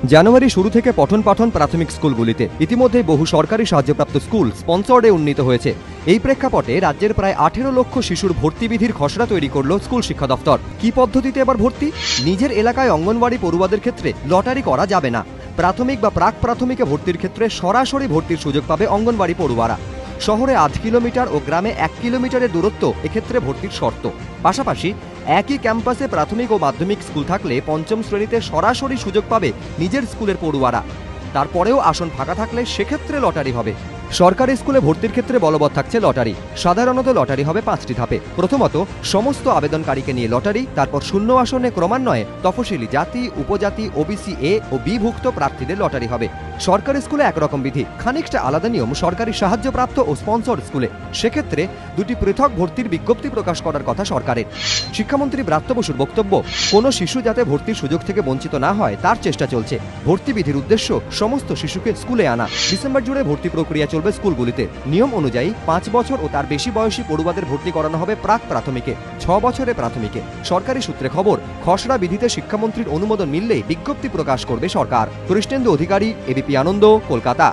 জানুয়ারি শুরু থেকে পঠন পাঠন প্রাথমিক স্কুলগুলিতে ইতিমধ্যে বহু সরকারি সাহায্যপ্রাপ্ত স্কুল স্পন্সর্ডে উন্নীত হয়েছে। এই প্রেক্ষাপটে রাজ্যের প্রায় 18 লক্ষ শিশুর ভর্তিবিধির খসড়া তৈরি করল স্কুল শিক্ষা দপ্তর। কি পদ্ধতিতে এবার ভর্তি? নিজের এলাকায় অঙ্গনওয়াড়ি পড়ুয়াদের ক্ষেত্রে লটারি করা যাবে না। প্রাথমিক বা প্রাক প্রাথমিকে ভর্তির ক্ষেত্রে সরাসরি ভর্তির সুযোগ পাবে অঙ্গনওয়াড়ি পড়ুয়ারা। শহরে 8 কিলোমিটার ও গ্রামে 1 কিলোমিটারের দূরত্ব এক্ষেত্রে ভর্তির শর্ত। পাশাপাশি একই ক্যাম্পাসে প্রাথমিক ও মাধ্যমিক স্কুল থাকলে পঞ্চম শ্রেণীতে সরাসরি সুযোগ পাবে নিজের স্কুলের পড়ুয়ারা। তারপরেও আসন ফাঁকা থাকলে সেক্ষেত্রে লটারি হবে। সরকারি স্কুলে ভর্তির ক্ষেত্রে বলবৎ থাকছে লটারি। সাধারণত লটারি হবে 5টি ধাপে। প্রথমত সমস্ত আবেদনকারীকে নিয়ে লটারি, তারপর শূন্য আসনে ক্রমান্বয়ে তফসিলি জাতি, উপজাতি, ওবিসি এ ও বি ভুক্ত প্রার্থীদের লটারি হবে। সরকারি স্কুলে একরকম বিধি, খানিকটা আলাদা নিয়ম সরকারি সাহায্যপ্রাপ্ত ও স্পন্সর স্কুলে। সেক্ষেত্রে দুটি পৃথক ভর্তির বিজ্ঞপ্তি প্রকাশ করার কথা সরকারের। শিক্ষামন্ত্রী ব্রাত্য বসুর বক্তব্য, কোনো শিশু যাতে ভর্তির সুযোগ থেকে বঞ্চিত না হয় তার চেষ্টা চলছে। ভর্তি বিধির উদ্দেশ্য সমস্ত শিশুকে স্কুলে আনা। ডিসেম্বর জুড়ে ভর্তি প্রক্রিয়া চলবে স্কুলগুলিতে। নিয়ম অনুযায়ী 5 বছর ও তার বেশি বয়সী পড়ুয়াদের ভর্তি করানো হবে প্রাক প্রাথমিকে, 6 বছরে প্রাথমিকে। সরকারি সূত্রে খবর, খসড়া বিধিতে শিক্ষামন্ত্রীর অনুমোদন মিললেই বিজ্ঞপ্তি প্রকাশ করবে সরকার। কৃষ্ণেন্দু অধিকারী, এবিপি আনন্দ, কলকাতা।